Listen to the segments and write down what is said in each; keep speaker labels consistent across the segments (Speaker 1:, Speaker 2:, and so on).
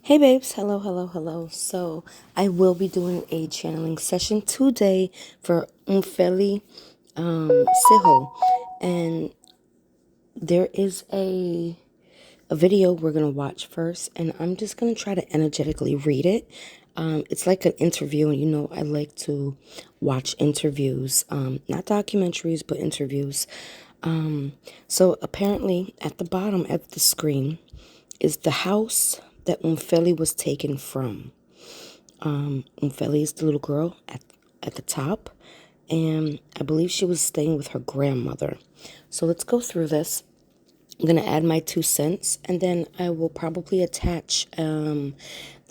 Speaker 1: Hey babes, hello, hello, hello. So I will be doing a channeling session today for Omphile, Sithole. And there is a video we're gonna watch first, and I'm just gonna try to energetically read it. It's like an interview, and I like to watch interviews, not documentaries, but interviews. So apparently at the bottom of the screen is the house that Omphile was taken from. Omphile is the little girl at the top, and I believe she was staying with her grandmother. So let's go through this. I'm going to add my 2 cents, and then I will probably attach the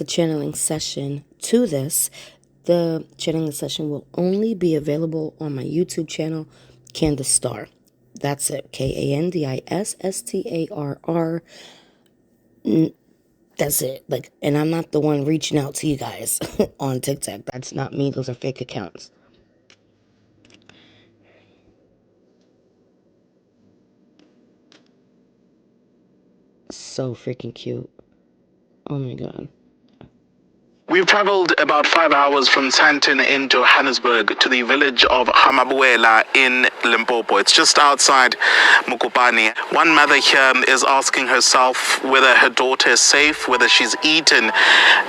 Speaker 1: channeling session to this. The channeling session will only be available on my YouTube channel, Candace Star. That's it, KANDISSTARR. That's it. And I'm not the one reaching out to you guys on TikTok. That's not me. Those are fake accounts. So freaking cute. Oh my god.
Speaker 2: We've traveled about 5 hours from Sandton in Johannesburg to the village of Hamabuela in Limpopo. It's just outside Mukopane. One mother here is asking herself whether her daughter is safe, whether she's eaten,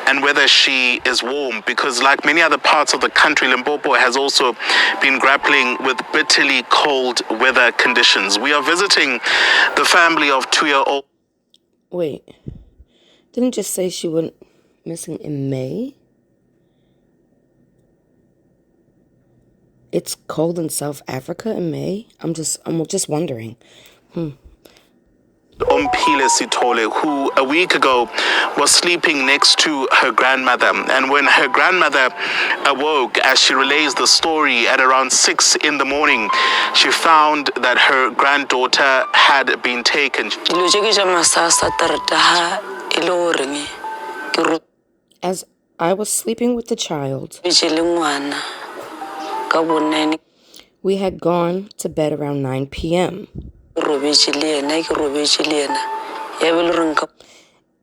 Speaker 2: and whether she is warm. Because like many other parts of the country, Limpopo has also been grappling with bitterly cold weather conditions. We are visiting the family of 2-year-old.
Speaker 1: Wait. Didn't just say she went missing in May? It's cold in South Africa in May? I'm just wondering.
Speaker 2: Omphile Sithole, who a week ago was sleeping next to her grandmother. And when her grandmother awoke, as she relays the story at around 6 in the morning, she found that her granddaughter had been taken.
Speaker 1: As I was sleeping with the child, we had gone to bed around 9 p.m.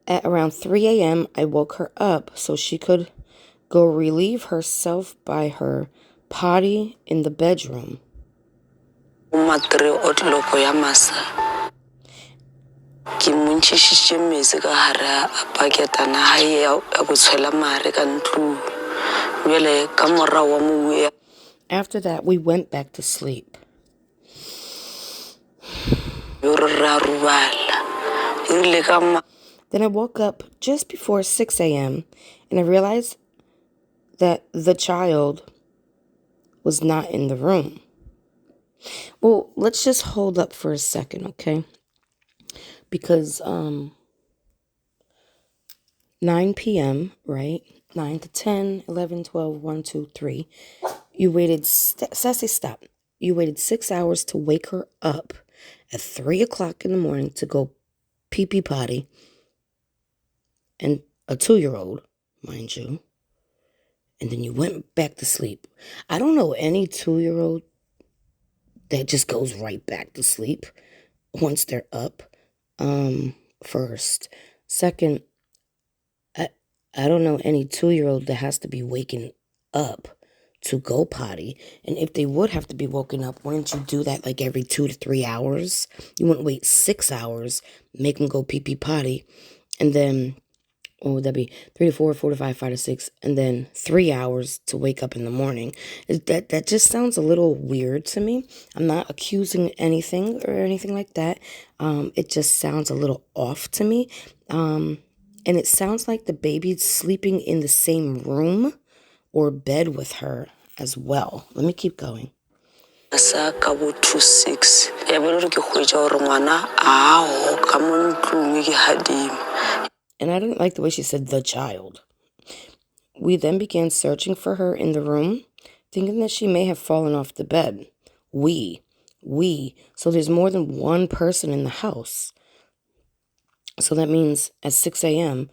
Speaker 1: At around 3 a.m., I woke her up so she could go relieve herself by her potty in the bedroom. After that, we went back to sleep. Then I woke up just before 6 a.m. and I realized that the child was not in the room. Well, let's just hold up for a second, okay? Because 9 p.m., right? 9 to 10, 11, 12, 1, 2, 3. You waited, Sassy, stop. You waited 6 hours to wake her up at 3 o'clock in the morning to go pee-pee potty. And a 2-year-old, mind you. And then you went back to sleep. I don't know any 2-year-old that just goes right back to sleep once they're up. First. Second, I don't know any 2-year-old that has to be waking up to go potty. And if they would have to be woken up, wouldn't you do that like every 2 to 3 hours? You wouldn't wait 6 hours, make them go pee-pee potty, and then, what would that be? 3 to 4, 4 to 5, 5 to 6, and then 3 hours to wake up in the morning. That just sounds a little weird to me. I'm not accusing anything or anything like that. It just sounds a little off to me. And it sounds like the baby's sleeping in the same room or bed with her as well. Let me keep going. And I didn't like the way she said the child. We then began searching for her in the room, thinking that she may have fallen off the bed. We. So there's more than one person in the house. So that means at 6 a.m.,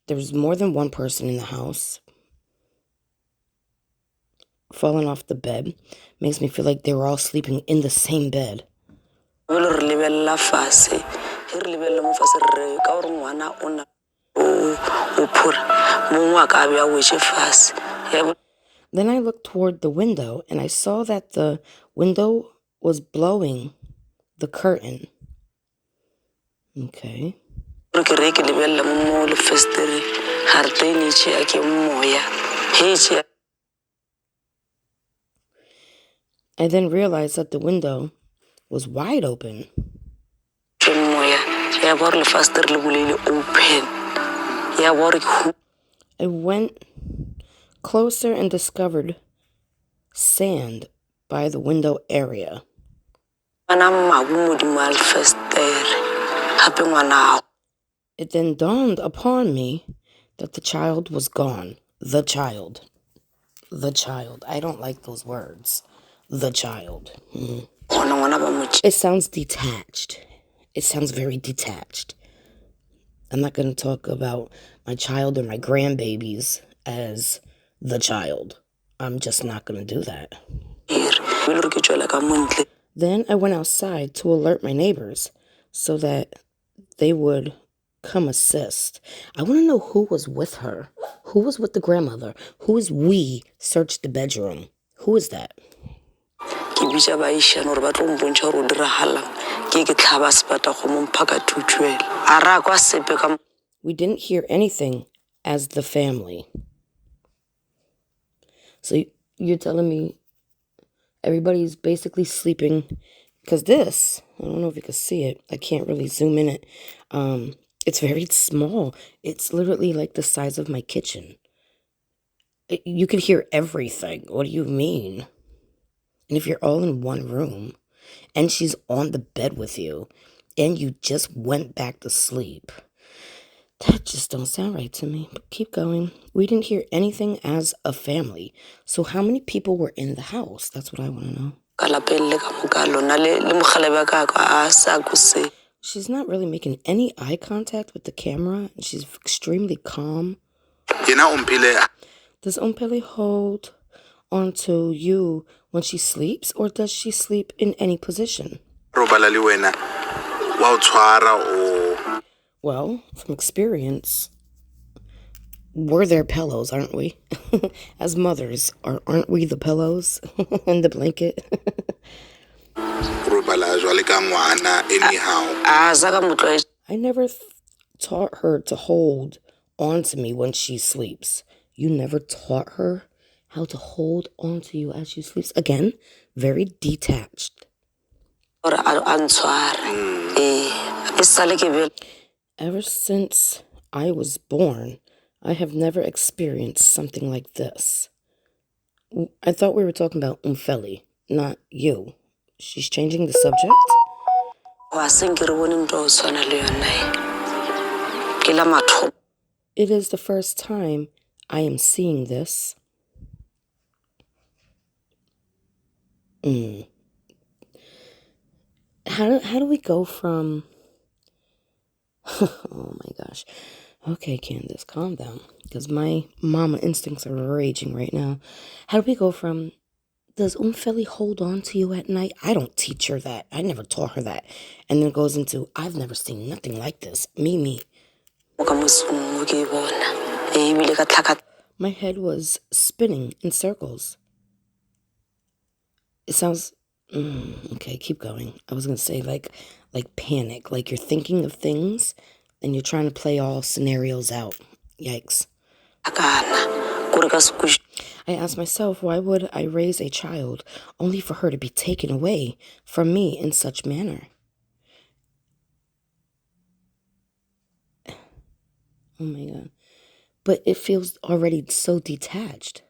Speaker 1: there was more than one person in the house. Falling off the bed makes me feel like they were all sleeping in the same bed. Then I looked toward the window and I saw that the window was blowing the curtain. Okay. I then realized that the window was wide open. I went closer and discovered sand by the window area. It then dawned upon me that the child was gone. The child. The child. I don't like those words. The child. It sounds detached. It sounds very detached. I'm not going to talk about my child or my grandbabies as the child. I'm just not going to do that. Then I went outside to alert my neighbors so that they would come assist. I want to know who was with her. Who was with the grandmother? Who is we searched the bedroom? Who is that? We didn't hear anything as the family. So you're telling me everybody's basically sleeping, because this, I don't know if you can see it. I can't really zoom in it. It's very small. It's literally like the size of my kitchen. You can hear everything. What do you mean? And if you're all in one room and she's on the bed with you and you just went back to sleep, that just don't sound right to me. But keep going. We didn't hear anything as a family. So how many people were in the house? That's what I want to know. She's not really making any eye contact with the camera. She's extremely calm. Does Omphile hold onto you when she sleeps, or does she sleep in any position? Well, from experience, we're their pillows, aren't we? As mothers, aren't we the pillows and the blanket? I never taught her to hold on to me when she sleeps. You never taught her how to hold on to you as she sleeps? Again, very detached. Ever since I was born, I have never experienced something like this. I thought we were talking about Omphile, not you. She's changing the subject? It is the first time I am seeing this. How do we go from... Oh my gosh. Okay, Candace, calm down. Because my mama instincts are raging right now. How do we go from... Does Omphile hold on to you at night? I don't teach her that. I never taught her that. And then it goes into, I've never seen nothing like this. Me. My head was spinning in circles. It sounds... okay, keep going. I was going to say like panic. Like you're thinking of things and you're trying to play all scenarios out. Yikes. I asked myself, why would I raise a child only for her to be taken away from me in such manner? Oh my God. But it feels already so detached.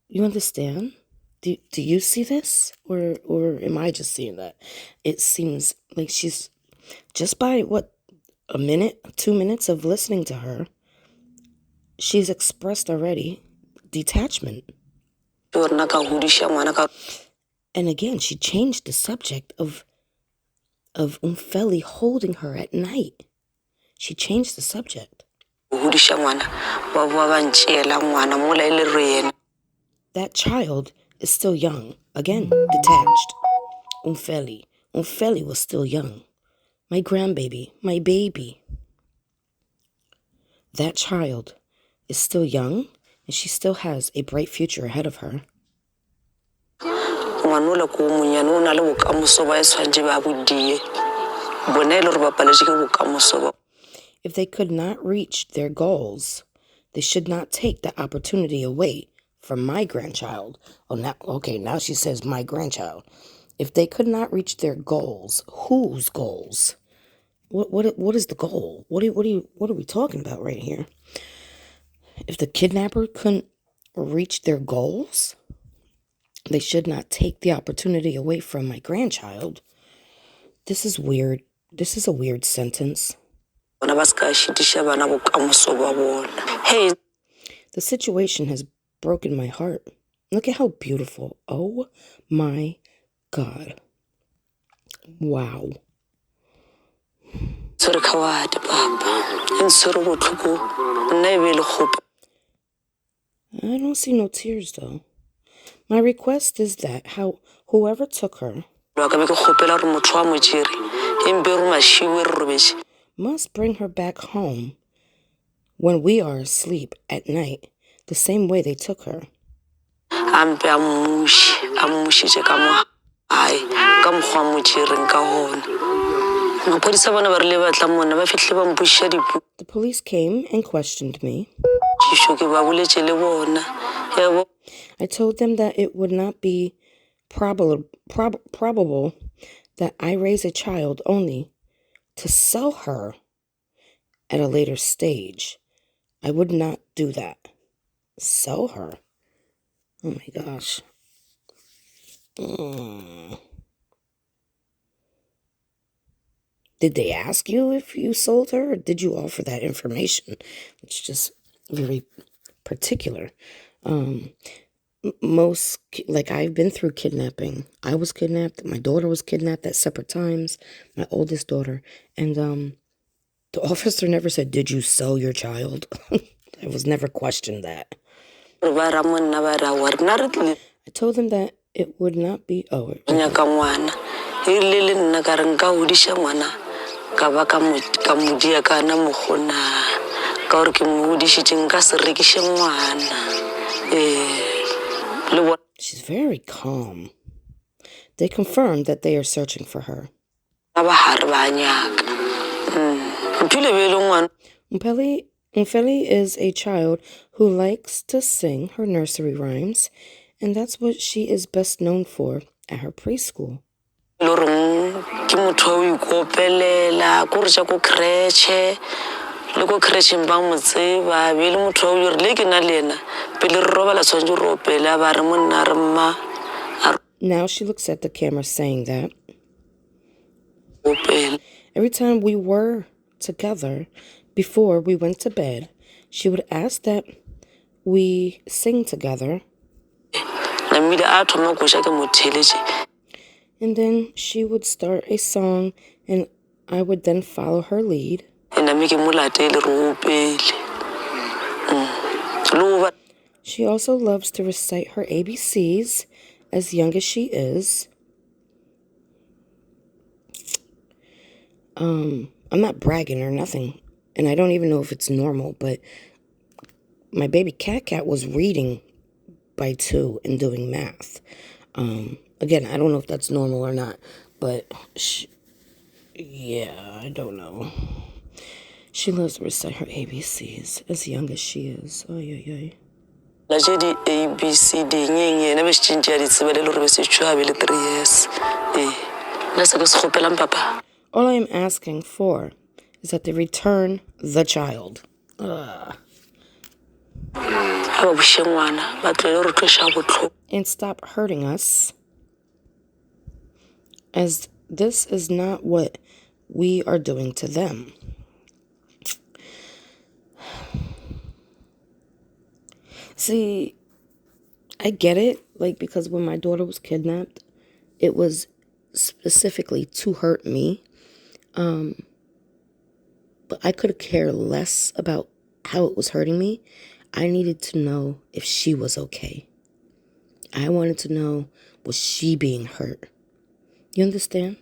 Speaker 1: You understand? Do you see this? Or am I just seeing that? It seems like she's, just by a minute, 2 minutes of listening to her, she's expressed already detachment. And again, she changed the subject of Omphile holding her at night. She changed the subject. That child is still young. Again, detached. Omphile was still young. My grandbaby, my baby. That child is still young and she still has a bright future ahead of her. If they could not reach their goals, they should not take the opportunity away from my grandchild. Now she says my grandchild. If they could not reach their goals, whose goals? What is the goal? What are we talking about right here? If the kidnapper couldn't reach their goals, they should not take the opportunity away from my grandchild. This is weird. This is a weird sentence. Hey, the situation has broken my heart. Look at how beautiful. Oh my God. Wow. I don't see no tears though. My request is that whoever took her must bring her back home when we are asleep at night, the same way they took her. The police came and questioned me. I told them that it would not be probable that I raise a child only to sell her at a later stage. I would not do that. Sell her? Oh my gosh. Did they ask you if you sold her, or did you offer that information? It's just very particular. I've been through kidnapping. I was kidnapped. My daughter was kidnapped at separate times. My oldest daughter. And the officer never said, "Did you sell your child?" I was never questioned that. I told them that it would not be. She's very calm. They confirmed that they are searching for her. Omphile is a child who likes to sing her nursery rhymes, and that's what she is best known for at her preschool. Now she looks at the camera saying that. Every time we were together, before we went to bed, she would ask that we sing together. And then she would start a song, and I would then follow her lead. She also loves to recite her ABCs, as young as she is. I'm not bragging or nothing, and I don't even know if it's normal, but my baby cat was reading by 2 and doing math. Again, I don't know if that's normal or not, but I don't know. She loves to recite her ABCs as young as she is. All I am asking for is that they return the child. And stop hurting us, as this is not what we are doing to them. See, I get it, because when my daughter was kidnapped, it was specifically to hurt me. But I could care less about how it was hurting me. I needed to know if she was okay. I wanted to know, was she being hurt? You understand?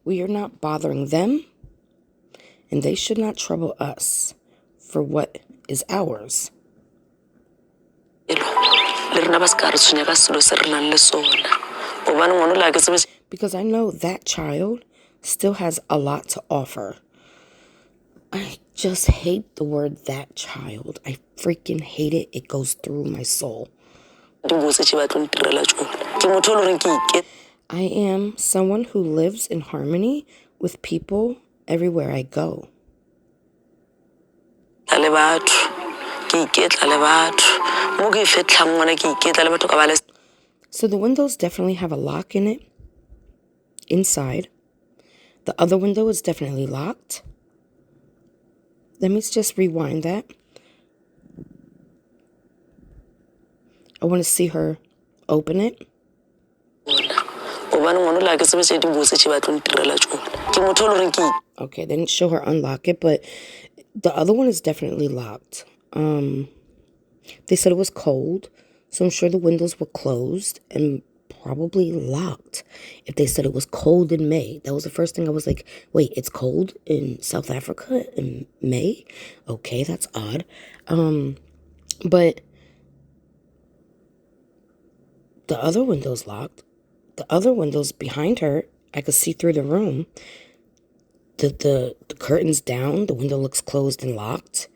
Speaker 1: We are not bothering them, and they should not trouble us for what is ours. Because I know that child still has a lot to offer. I just hate the word "that child." I freaking hate it. It goes through my soul. I am someone who lives in harmony with people everywhere I go. So the windows definitely have a lock in it, inside. The other window is definitely locked. Let me just rewind that. I want to see her open it. Okay, they didn't show her unlock it, but the other one is definitely locked. They said it was cold, so I'm sure the windows were closed and probably locked. If they said it was cold in May, that was the first thing I was like, wait, it's cold in South Africa in May? Okay, that's odd. But the other window's locked. The other windows behind her, I could see through the room. The curtain's down, the window looks closed and locked.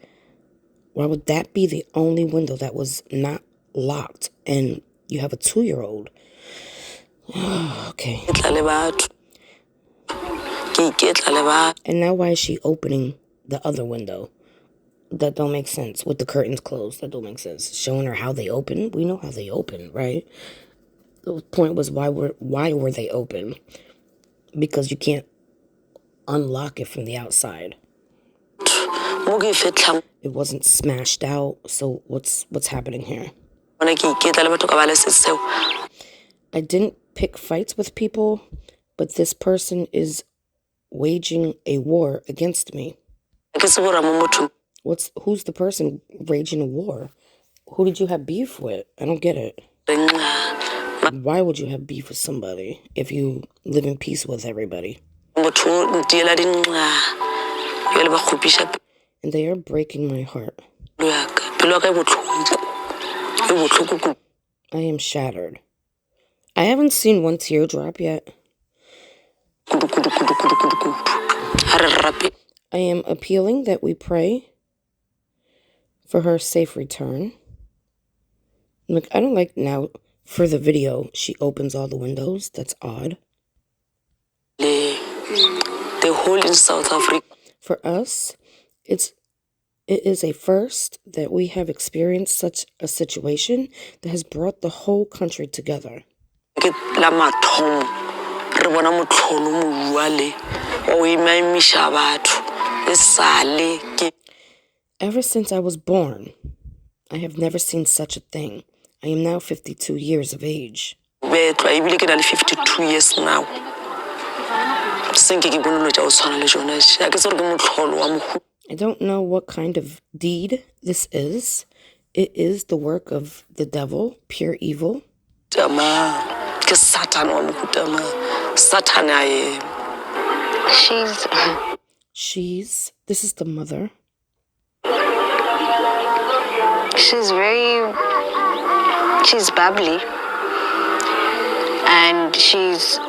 Speaker 1: Why would that be the only window that was not locked? And you have a 2-year-old. Okay. And now why is she opening the other window? That don't make sense. With the curtains closed, that don't make sense. Showing her how they open. We know how they open, right? The point was why were they open? Because you can't unlock it from the outside. It wasn't smashed out. So what's happening here? I didn't pick fights with people, but this person is waging a war against me. Who's the person waging a war? Who did you have beef with? I don't get it. Why would you have beef with somebody if you live in peace with everybody? And they are breaking my heart. I am shattered. I haven't seen one teardrop yet. I am appealing that we pray for her safe return. Look, I don't like now for the video she opens all the windows. That's odd.
Speaker 2: The whole in South Africa.
Speaker 1: For us, it is a first that we have experienced such a situation that has brought the whole country together. Ever since I was born, I have never seen such a thing. I am now 52 years of age.
Speaker 2: 52 years now.
Speaker 1: I don't know what kind of deed this is. It is the work of the devil, pure evil. This is the mother.
Speaker 3: She's bubbly. And she's,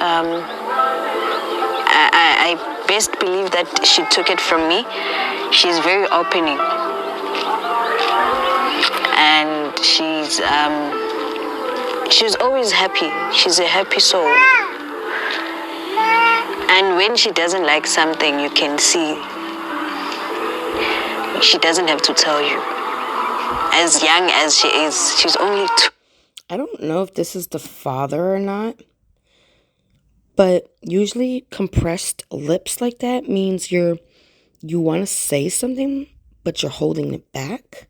Speaker 3: I best believe that she took it from me. She's very opening. And she's always happy. She's a happy soul. And when she doesn't like something, you can see she doesn't have to tell you. As young as she is, she's only 2.
Speaker 1: I don't know if this is the father or not, but usually compressed lips like that means you want to say something, but you're holding it back.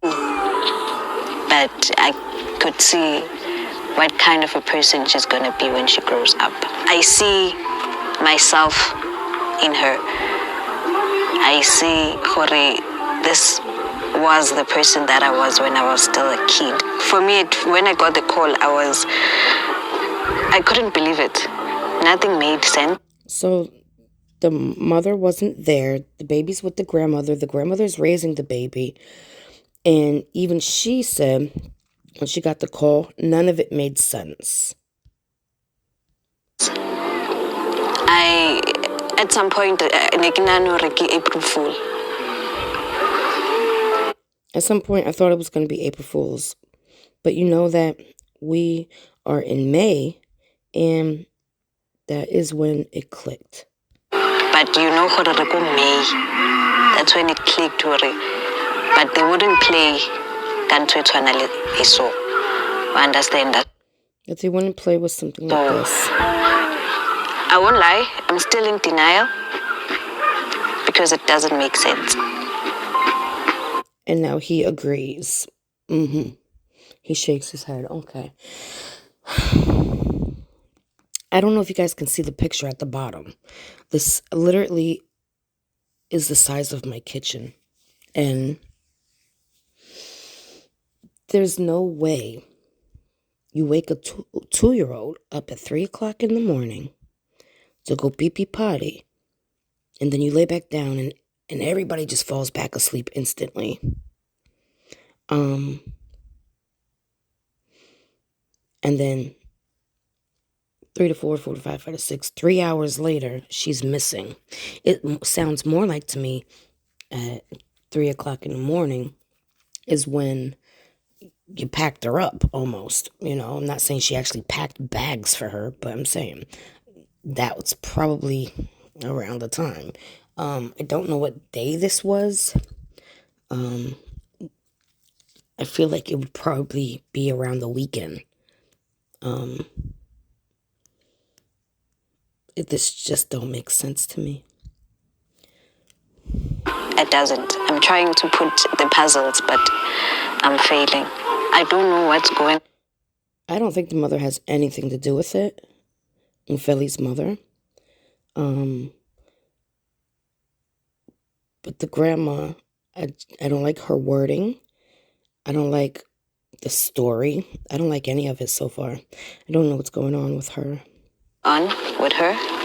Speaker 3: But I could see what kind of a person she's going to be when she grows up. I see myself in her. I see Hori, this was the person that I was when I was still a kid. For me, when I got the call, I couldn't believe it. Nothing made sense.
Speaker 1: So the mother wasn't there. The baby's with the grandmother. The grandmother's raising the baby. And even she said, when she got the call, none of it made sense.
Speaker 3: At some point, April Fool.
Speaker 1: At some point, I thought it was going to be April Fool's. But you know that we are in May, and that is when it clicked.
Speaker 3: But you know, May, that's when it clicked. But they wouldn't play Kanto Etwanale so. I understand that.
Speaker 1: If they wouldn't play with something like this.
Speaker 3: I won't lie, I'm still in denial because it doesn't make sense.
Speaker 1: And now he agrees. He shakes his head. Okay. I don't know if you guys can see the picture at the bottom. This literally is the size of my kitchen. And there's no way you wake a two-year-old up at 3 o'clock in the morning to go pee-pee potty. And then you lay back down and everybody just falls back asleep instantly. And then 3 to 4, 4 to 5, 5 to 6, 3 hours later, she's missing. It sounds more like to me at 3 o'clock in the morning is when you packed her up almost. You know, I'm not saying she actually packed bags for her, but I'm saying that was probably around the time. I don't know what day this was. I feel like it would probably be around the weekend. This just don't make sense to me.
Speaker 3: It doesn't. I'm trying to put the puzzles, but I'm failing. I don't know what's going on.
Speaker 1: I don't think the mother has anything to do with it. Omphele's mother. But the grandma, I don't like her wording. I don't like the story. I don't like any of it so far. I don't know what's going on with her.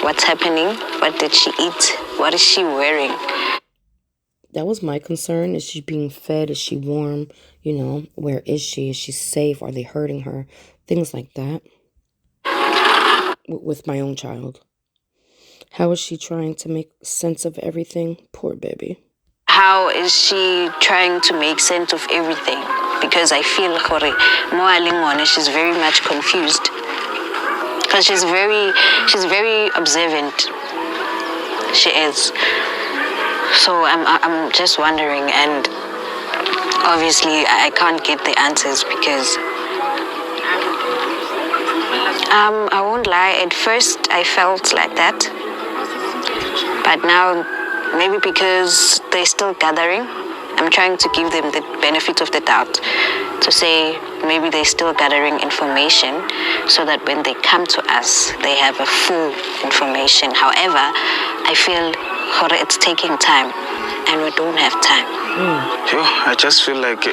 Speaker 3: What's happening? What did she eat? What is she wearing?
Speaker 1: That was my concern. Is she being fed? Is she warm? You know, where is she? Is she safe? Are they hurting her? Things like that. With my own child. How is she trying to make sense of everything? Poor baby.
Speaker 3: How is she trying to make sense of everything? Because I feel she's very much confused. Because she's very observant. She is. So I'm just wondering, and obviously I can't get the answers because I won't lie, at first I felt like that, but now maybe because they're still gathering, I'm trying to give them the benefit of the doubt to say maybe they're still gathering information so that when they come to us they have a full information. However, I feel it's taking time and we don't have time.
Speaker 2: I just feel like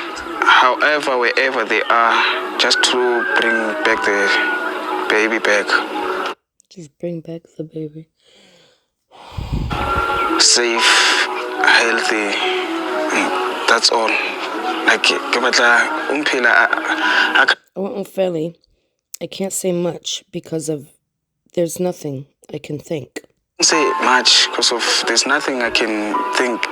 Speaker 2: however, wherever they are, just to bring back the baby back.
Speaker 1: Just bring back the baby.
Speaker 2: Safe, healthy, that's all. Like, Omphile,
Speaker 1: I want Omphile. I can't say much because of there's nothing I can think.
Speaker 2: Say much because of there's nothing I can think.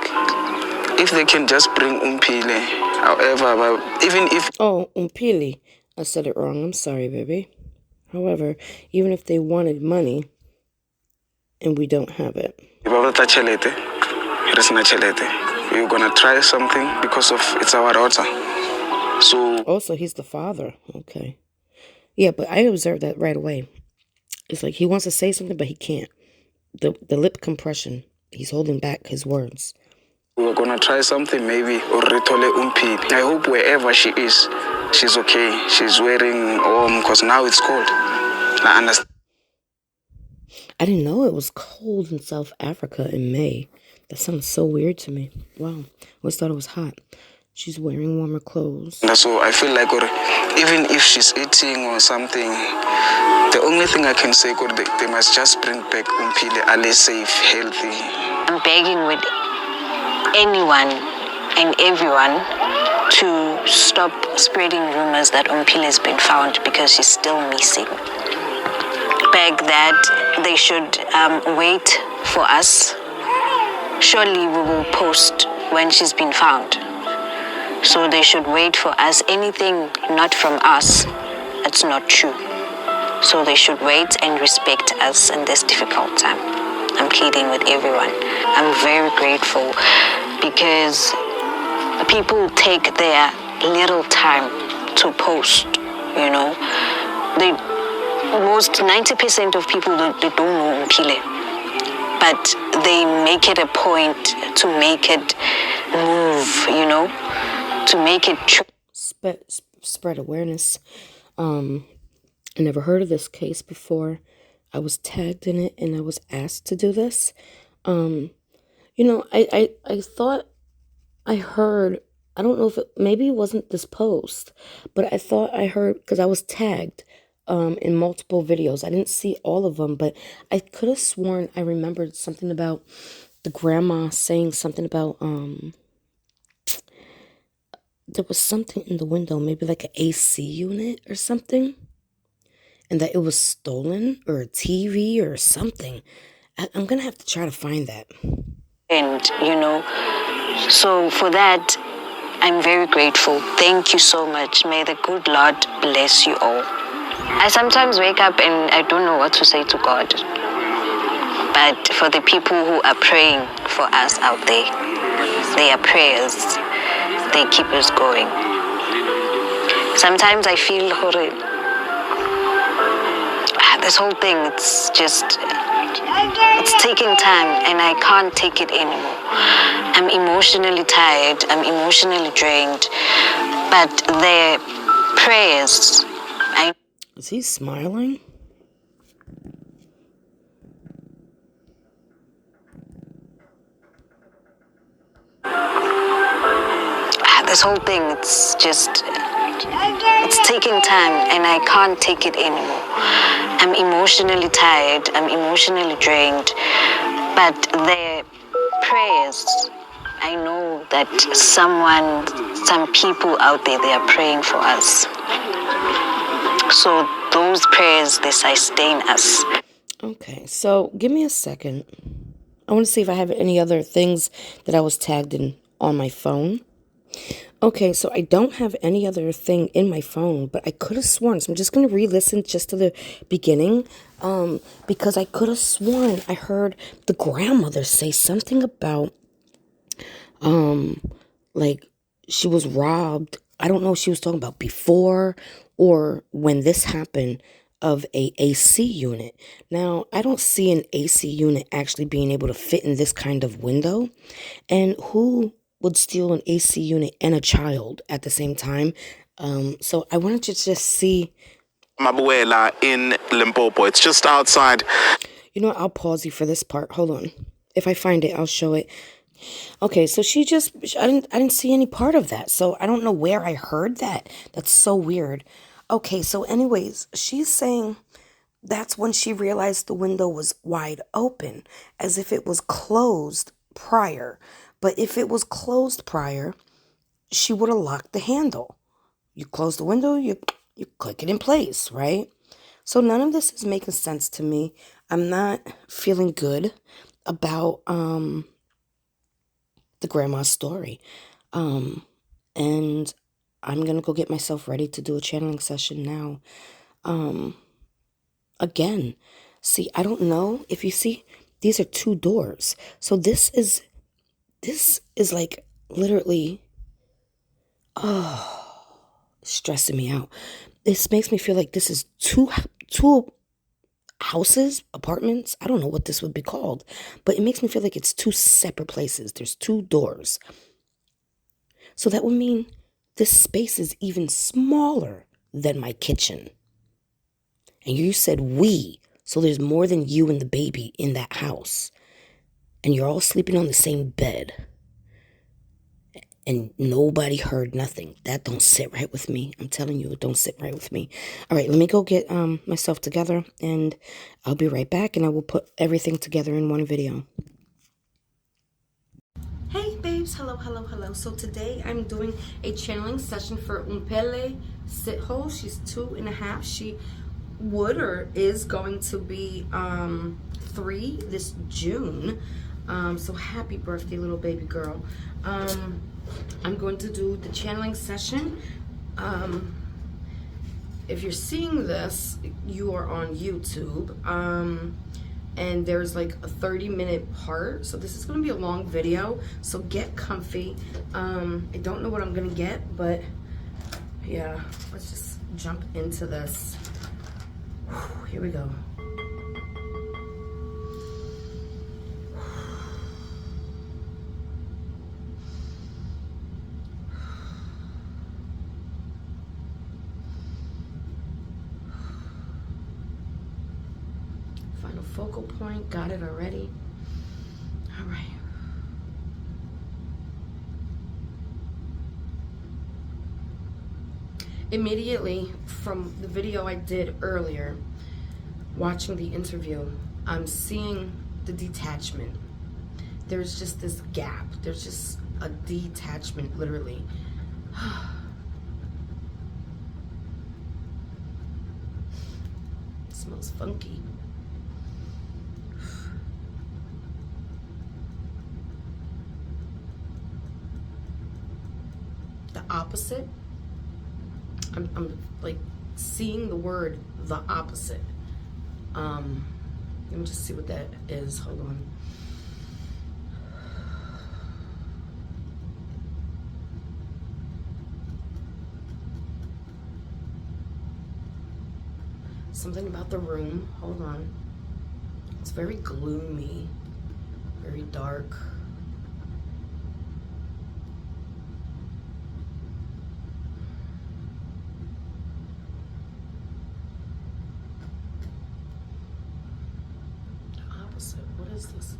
Speaker 2: If they can just bring Omphile, however, even if
Speaker 1: Omphile, I said it wrong. I'm sorry, baby. However, even if they wanted money and we don't have it,
Speaker 2: we're gonna try something because of it's our daughter. So
Speaker 1: also he's the father. Okay, yeah, but I observed that right away. It's like he wants to say something, but he can't. The lip compression. He's holding back his words.
Speaker 2: We're gonna try something, maybe or retole Omphile. I hope wherever she is, she's okay. She's wearing because now it's cold. I understand.
Speaker 1: I didn't know it was cold in South Africa in May. That sounds so weird to me. Wow, I always thought it was hot. She's wearing warmer clothes.
Speaker 4: So I feel like even if she's eating or something, the only thing I can say is they must just bring back Omphile Ali safe, healthy.
Speaker 3: I'm begging with anyone and everyone to stop spreading rumors that Omphile has been found because she's still missing. Beg that they should wait for us. Surely we will post when she's been found. So they should wait for us. Anything not from us, it's not true. So they should wait and respect us in this difficult time. I'm pleading with everyone. I'm very grateful because people take their little time to post, you know. 90% of people, they don't know Omphile, but they make it a point to make it move, you know, to make it
Speaker 1: spread awareness. I never heard of this case before. I was tagged in it and I was asked to do this. You know, I thought I heard, I don't know if maybe it wasn't this post, but I thought I heard, because I was tagged in multiple videos. I didn't see all of them, but I could have sworn I remembered something about the grandma saying something about, there was something in the window, maybe like an AC unit or something, and that it was stolen, or a TV or something. I'm going to have to try to find that.
Speaker 3: And, you know, so for that, I'm very grateful. Thank you so much. May the good Lord bless you all. I sometimes wake up and I don't know what to say to God. But for the people who are praying for us out there, their prayers, they keep us going. Sometimes I feel this whole thing, it's taking time and I can't take it anymore. I'm emotionally tired, I'm emotionally drained, but their prayers,
Speaker 1: Is he smiling?
Speaker 3: this whole thing, it's taking time and I can't take it anymore. I'm emotionally tired, I'm emotionally drained, but their prayers, I know that some people out there, they are praying for us. So those prayers, they sustain us.
Speaker 1: Okay, so give me a second. I want to see if I have any other things that I was tagged in on my phone. Okay, so I don't have any other thing in my phone, but I could have sworn, so I'm just going to re-listen just to the beginning, because I could have sworn I heard the grandmother say something about, like, she was robbed. I don't know if she was talking about before or when this happened, of a AC unit. Now, I don't see an AC unit actually being able to fit in this kind of window, and who would steal an AC unit and a child at the same time? So I wanted to just see.
Speaker 2: Mabuela in Limpopo. It's just outside.
Speaker 1: You know what? I'll pause you for this part. Hold on. If I find it, I'll show it. Okay, so I didn't see any part of that. So I don't know where I heard that. That's so weird. Okay, so anyways, she's saying that's when she realized the window was wide open, as if it was closed prior. But if it was closed prior, she would have locked the handle. You close the window, you click it in place, right? So none of this is making sense to me. I'm not feeling good about the grandma's story. And I'm going to go get myself ready to do a channeling session now. Again, see, I don't know if you see, these are 2 doors. So this is like literally, stressing me out. This makes me feel like this is two houses, apartments. I don't know what this would be called, but it makes me feel like it's 2 separate places. There's 2 doors. So that would mean this space is even smaller than my kitchen. And you said we, so there's more than you and the baby in that house. And you're all sleeping on the same bed. and nobody heard nothing. That don't sit right with me. I'm telling you, it don't sit right with me. All right, let me go get myself together, and I'll be right back, and I will put everything together in one video. Hey babes, hello. So today I'm doing a channeling session for Omphile Sithole. She's 2.5. She would or is going to be 3 this June. So happy birthday, little baby girl. I'm going to do the channeling session. If you're seeing this, you are on YouTube. And there's like a 30-minute part, so this is going to be a long video, so get comfy. I don't know what I'm going to get, but yeah, let's just jump into this. Here we go. Final focal point, got it already. All right. Immediately from the video I did earlier, watching the interview, I'm seeing the detachment. There's just this gap. There's just a detachment, literally. It smells funky. The opposite, I'm like seeing the word the opposite. Let me just see what that is. Hold on. Something about the room. Hold on. It's very gloomy, very dark. What is this?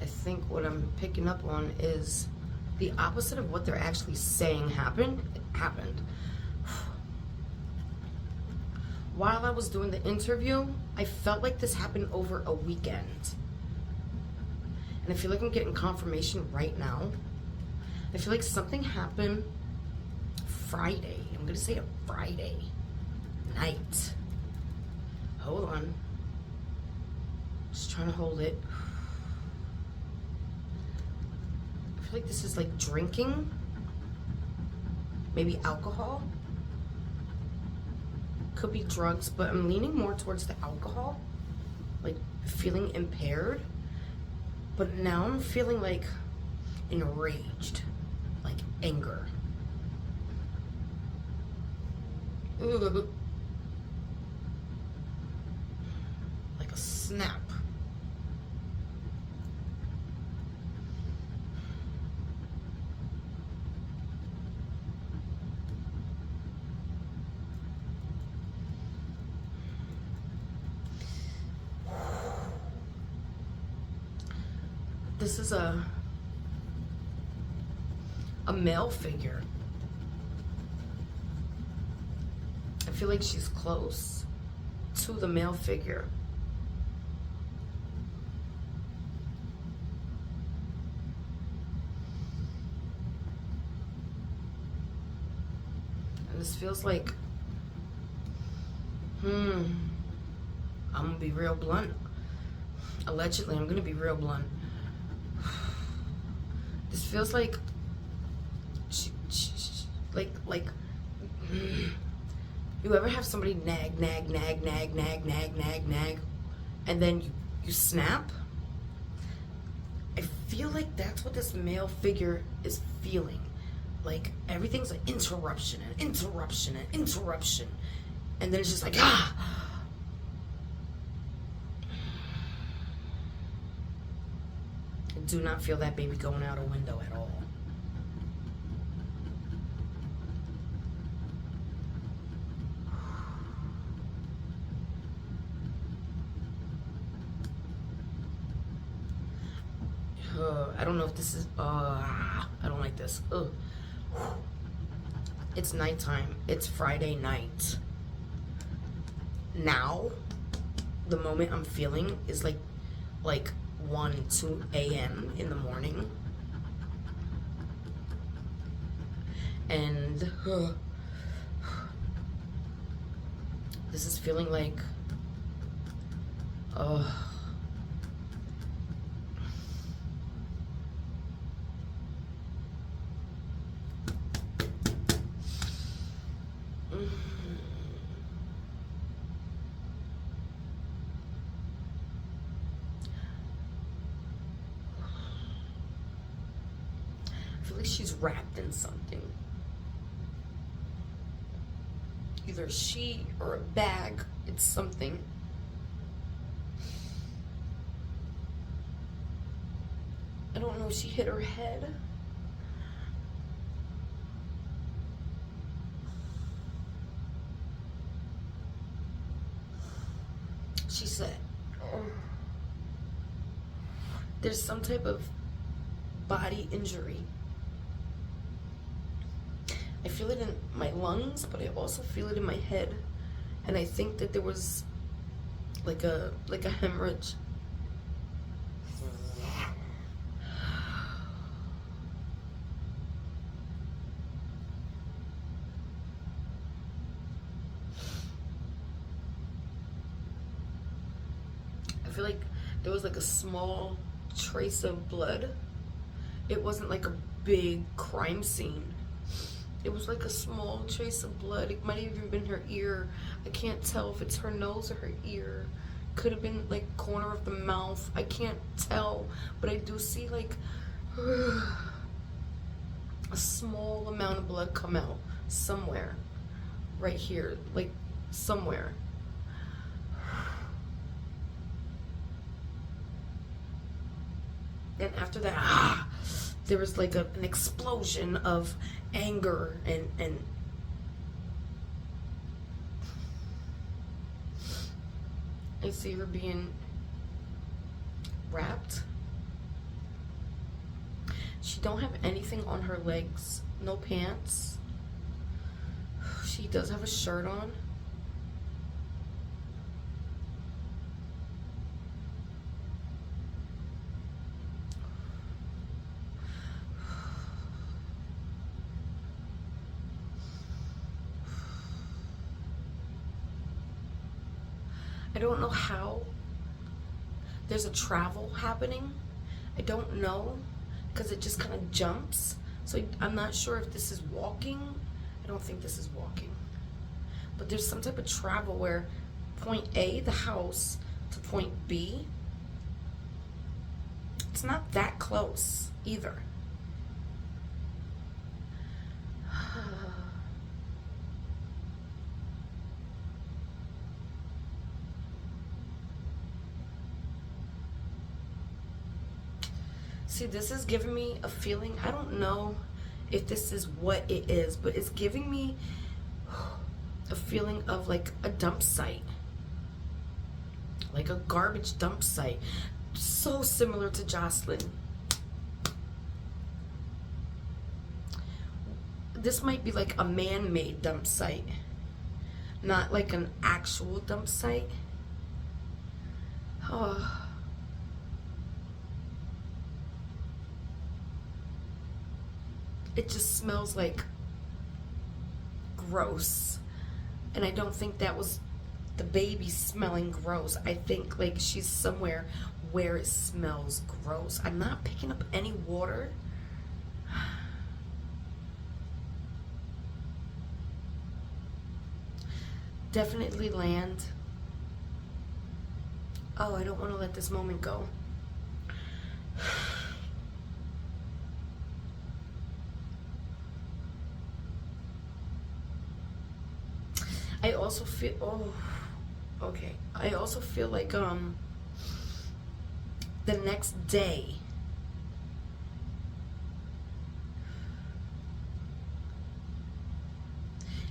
Speaker 1: I think what I'm picking up on is the opposite of what they're actually saying happened. It happened. While I was doing the interview, I felt like this happened over a weekend. And I feel like I'm getting confirmation right now. I feel like something happened Friday. I'm gonna say a Friday night. Hold on. Just trying to hold it. I feel like this is like drinking, maybe alcohol, could be drugs, but I'm leaning more towards the alcohol, like feeling impaired. But now I'm feeling like enraged, like anger. Ugh. Like a snap. This is a male figure. I feel like she's close to the male figure. And this feels like, I'm gonna be real blunt. Allegedly, I'm gonna be real blunt. This feels like, you ever have somebody nag, and then you snap? I feel like that's what this male figure is feeling. like everything's an interruption and interruption and interruption, and then it's just like I do not feel that baby going out a window at all. I don't know if this is, I don't like this. It's nighttime. It's Friday night. Now, the moment I'm feeling is like 1, 2 a.m. in the morning. And this is feeling like, I feel like she's wrapped in something. Either a sheet or a bag. It's something. I don't know if she hit her head. She said, there's some type of body injury. I feel it in my lungs, but I also feel it in my head. And I think that there was like a hemorrhage. I feel like there was like a small trace of blood. It wasn't like a big crime scene. It was like a small trace of blood. It might have even been her ear. I can't tell if it's her nose or her ear. Could have been like corner of the mouth. I can't tell, but I do see like a small amount of blood come out somewhere. Right here, like somewhere. And after that, there was like an explosion of anger and I see her being wrapped. She don't have anything on her legs, no pants. She does have a shirt on. I don't know how there's a travel happening. I don't know, because it just kind of jumps. So I'm not sure if this is walking. I don't think this is walking. But there's some type of travel where point A, the house, to point B, it's not that close either. See, this is giving me a feeling. I don't know if this is what it is, but it's giving me a feeling of like a dump site, like a garbage dump site, so similar to Jocelyn. This might be like a man-made dump site, not like an actual dump site. Oh. It just smells like gross. And I don't think that was the baby smelling gross. I think like she's somewhere where it smells gross. I'm not picking up any water. Definitely land. Oh, I don't want to let this moment go. also feel, okay. I also feel like the next day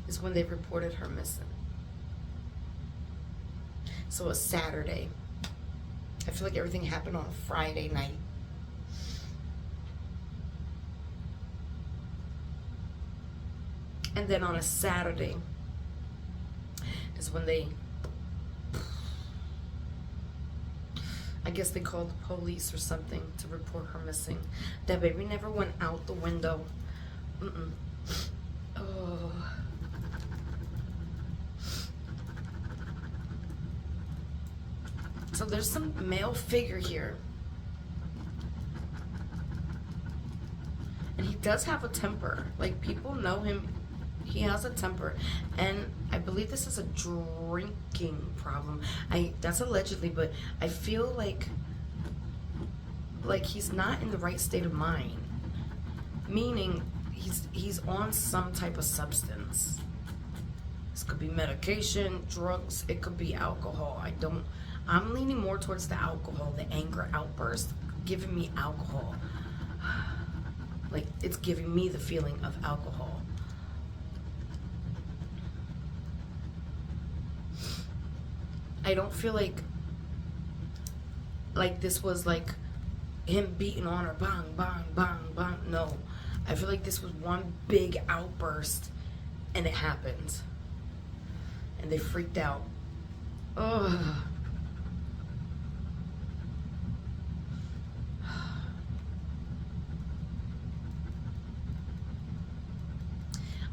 Speaker 1: is when they reported her missing. So a Saturday. I feel like everything happened on a Friday night. And then on a Saturday is when I guess they called the police or something to report her missing. That baby never went out the window. Oh. So there's some male figure here. And he does have a temper. Like, people know him. He has a temper. And I believe this is a drinking problem. That's allegedly, but I feel like he's not in the right state of mind. Meaning he's on some type of substance. This could be medication, drugs, it could be alcohol. I'm leaning more towards the alcohol, the anger outburst, giving me alcohol. Like, it's giving me the feeling of alcohol. I don't feel like this was like him beating on her, bang, bang, bang, bang. No. I feel like this was one big outburst and it happened. And they freaked out. Ugh.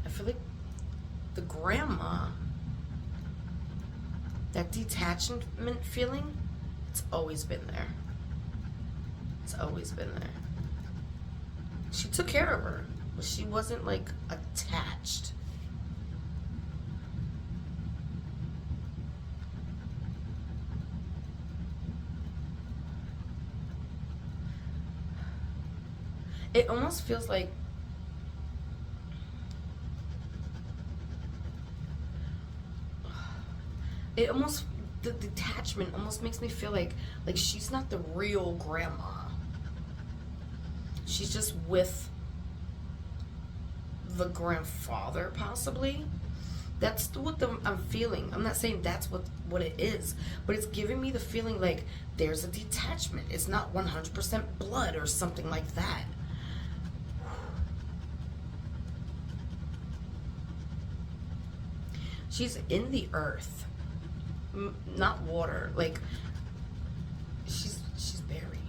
Speaker 1: I feel like the grandma, that detachment feeling, it's always been there. It's always been there. She took care of her, but she wasn't like attached. It almost feels like the detachment almost makes me feel like she's not the real grandma. She's just with the grandfather, possibly. That's what I'm feeling. I'm not saying that's what it is, but it's giving me the feeling like there's a detachment. It's not 100% blood or something like that. She's in the earth, not water. Like, she's buried,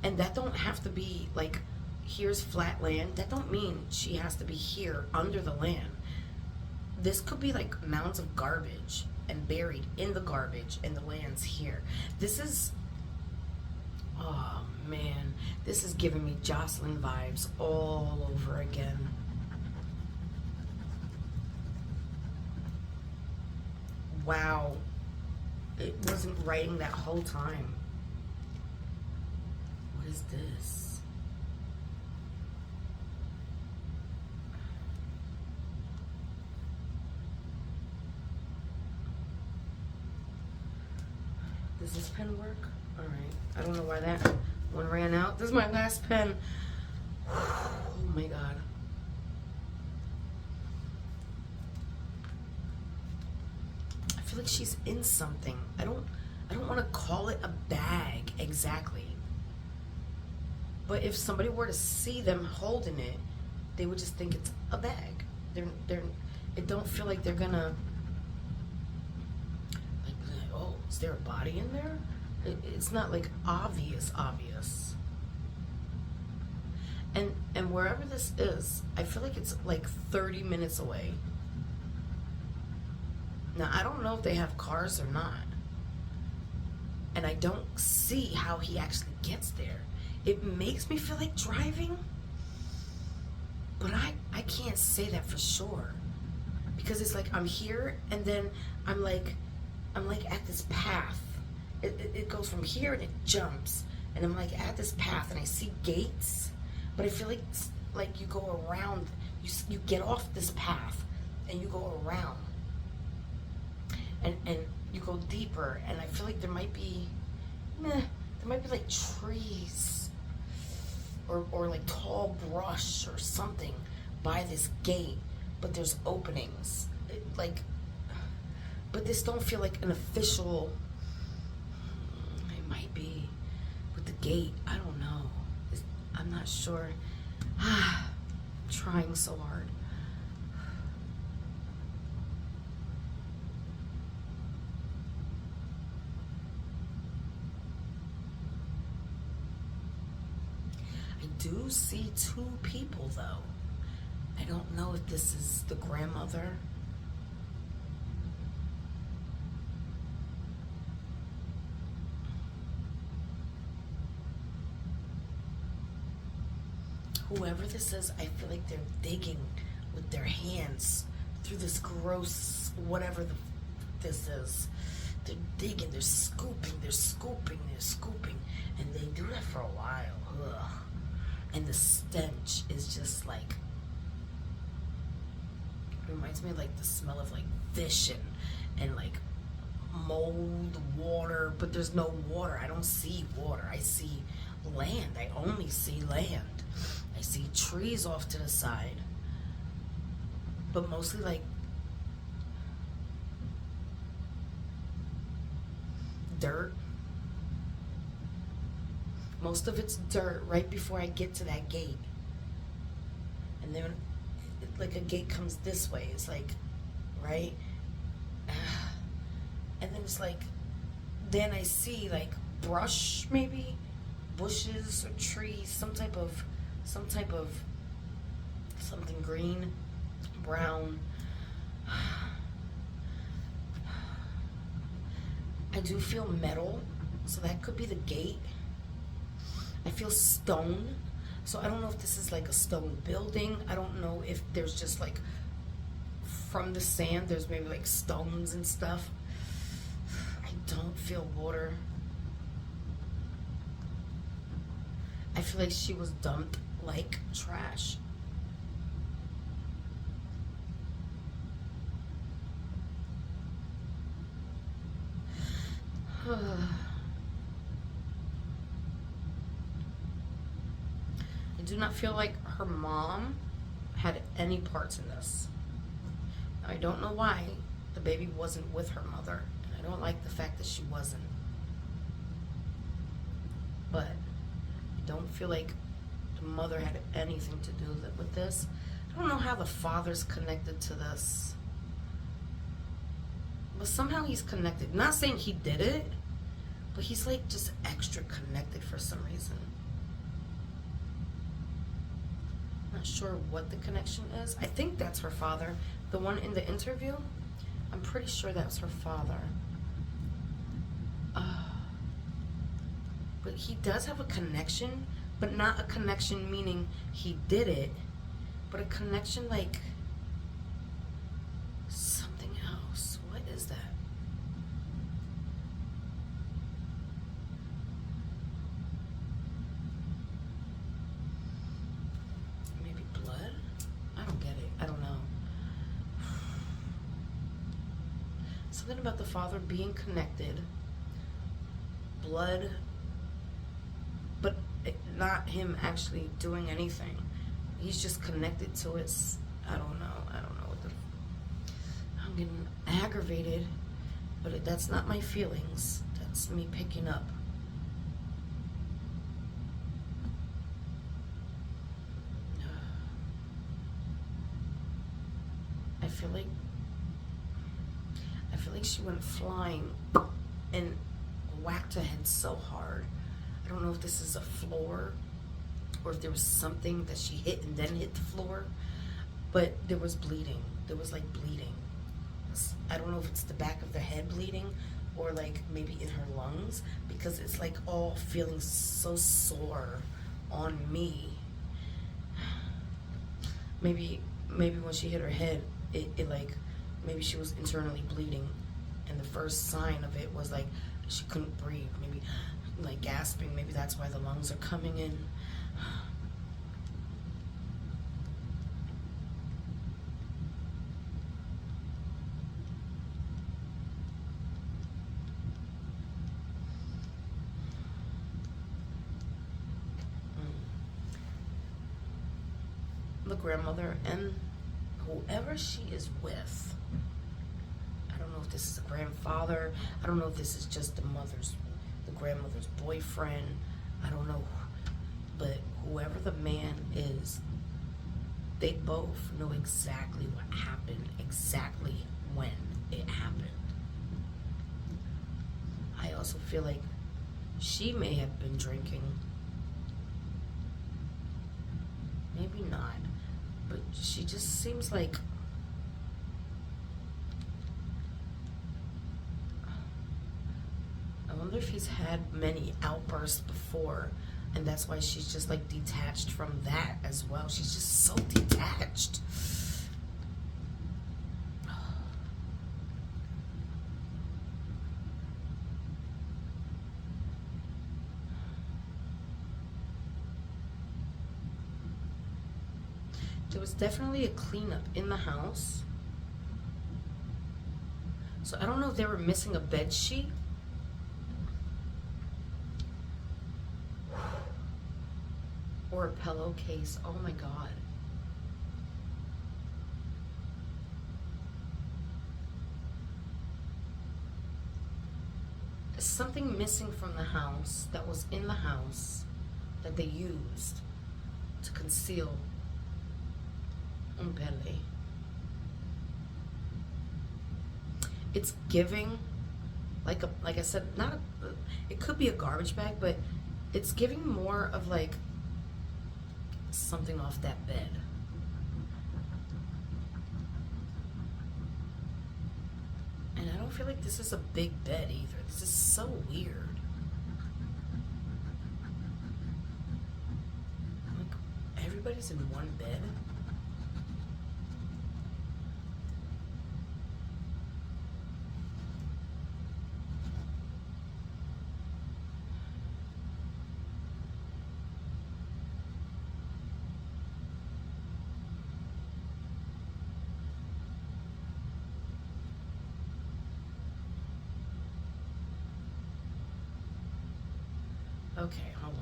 Speaker 1: and that don't have to be like, here's flat land. That don't mean she has to be here under the land. This could be like mounds of garbage and buried in the garbage, and the land's here. This is, oh man, this is giving me Jocelyn vibes all over again. Wow, it wasn't writing that whole time. What is this? Does this pen work? All right. I don't know why that one ran out. This is my last pen. Oh my God. I feel like she's in something. I don't want to call it a bag exactly. But if somebody were to see them holding it, they would just think it's a bag. It don't feel like they're gonna like, oh, is there a body in there? It's not like obvious. And wherever this is, I feel like it's like 30 minutes away. Now, I don't know if they have cars or not. And I don't see how he actually gets there. It makes me feel like driving, but I can't say that for sure. Because it's like I'm here and then I'm like at this path. It goes from here and it jumps. And I'm like at this path and I see gates, but I feel like you go around, you get off this path and you go around, and you go deeper, and I feel like there might be like trees or like tall brush or something by this gate, but there's openings. But this don't feel like an official. It might be with the gate. I don't know. I'm not sure. I'm trying so hard. I do see two people though. I don't know if this is the grandmother. Whoever this is, I feel like they're digging with their hands through this gross, whatever this is. They're digging, they're scooping, and they do that for a while. Ugh. And the stench is just like, it reminds me of like the smell of like fish and like mold, water, but there's no water. I don't see water. I see land. I only see land. I see trees off to the side, but mostly like dirt. Most of it's dirt right before I get to that gate. And then like a gate comes this way. It's like, right? And then it's like, then I see like brush, maybe bushes or trees, some type of something green, brown. I do feel metal, so that could be the gate. I feel stone, so I don't know if this is like a stone building. I don't know if there's just like, from the sand, there's maybe like stones and stuff. I don't feel water. I feel like she was dumped like trash. I do not feel like her mom had any parts in this. I don't know why the baby wasn't with her mother, and I don't like the fact that she wasn't. But I don't feel like the mother had anything to do with this. I don't know how the father's connected to this, but somehow he's connected. Not saying he did it, but he's like just extra connected for some reason. Not sure what the connection is. I think that's her father. The one in the interview, I'm pretty sure that's her father. But he does have a connection, but not a connection meaning he did it, but a connection like something else. What is that? Maybe blood? I don't get it. I don't know. Something about the father being connected. Blood, but not him actually doing anything. He's just connected to it. I don't know what I'm getting aggravated, but that's not my feelings. That's me picking up. I feel like she went flying and whacked her head so hard. I don't know if this is a floor or if there was something that she hit and then hit the floor, but there was bleeding. There was like bleeding. I don't know if it's the back of the head bleeding or like maybe in her lungs, because it's like all feeling so sore on me. Maybe when she hit her head, it like, maybe she was internally bleeding, and the first sign of it was like she couldn't breathe, maybe like gasping. Maybe that's why the lungs are coming in. the grandmother and whoever she is with. I don't know if this is a grandfather. I don't know if this is just the grandmother's boyfriend. I don't know. But whoever the man is, they both know exactly what happened, exactly when it happened. I also feel like she may have been drinking. Maybe not. But she just seems like... I wonder if he's had many outbursts before, and that's why she's just like detached from that as well. She's just so detached. There was definitely a cleanup in the house. So I don't know if they were missing a bed sheet. Or a pillowcase. Oh my God. Something missing from the house that was in the house that they used to conceal Omphile. It's giving, like I said, it could be a garbage bag, but it's giving more of like something off that bed. And I don't feel like this is a big bed either. This is so weird. Like, everybody's in one bed. Okay, hold on.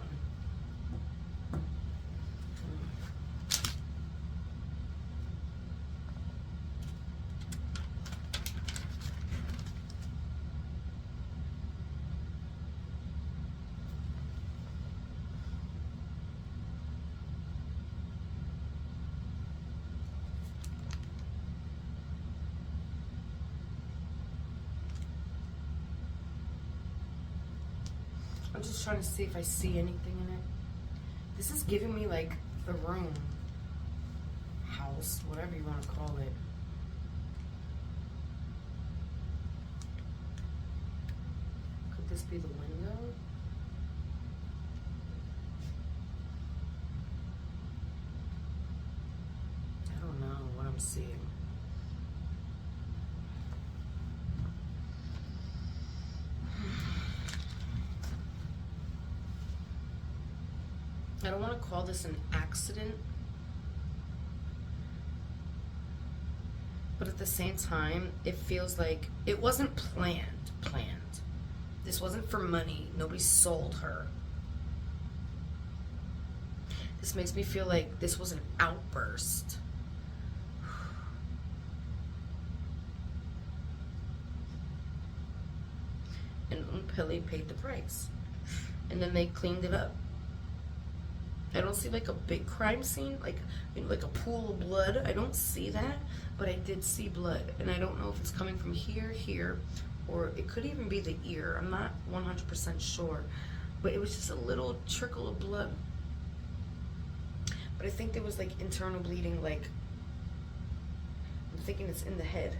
Speaker 1: I'm just trying to see if I see anything in it. This is giving me like the room, house, whatever you want to call it. Could this be the window? I don't know what I'm seeing. I don't want to call this an accident, but at the same time, it feels like it wasn't planned. This wasn't for money. Nobody sold her. This makes me feel like this was an outburst. And Omphile paid the price. And then they cleaned it up. I don't see like a big crime scene, like, you know, like a pool of blood. I don't see that, but I did see blood. And I don't know if it's coming from here, or it could even be the ear. I'm not 100% sure, but it was just a little trickle of blood. But I think there was like internal bleeding, like, I'm thinking it's in the head.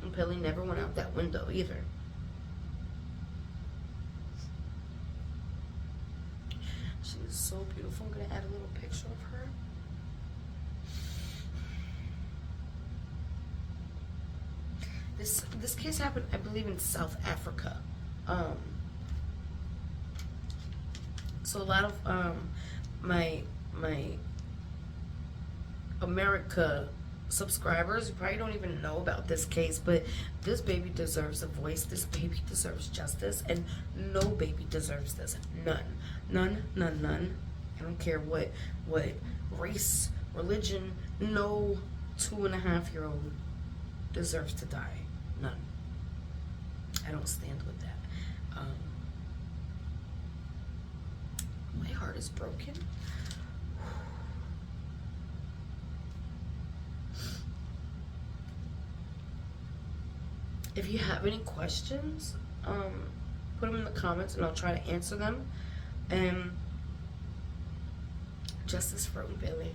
Speaker 1: Omphile never went out that window either. She is so beautiful. I'm gonna add a little picture of her. This case happened, I believe, in South Africa. So a lot of my America subscribers, you probably don't even know about this case, but this baby deserves a voice. This baby deserves justice, and no baby deserves this. None. I don't care what race, religion, no 2.5-year-old deserves to die. None. I don't stand with that. My heart is broken. If you have any questions, put them in the comments and I'll try to answer them. And justice for Omphile.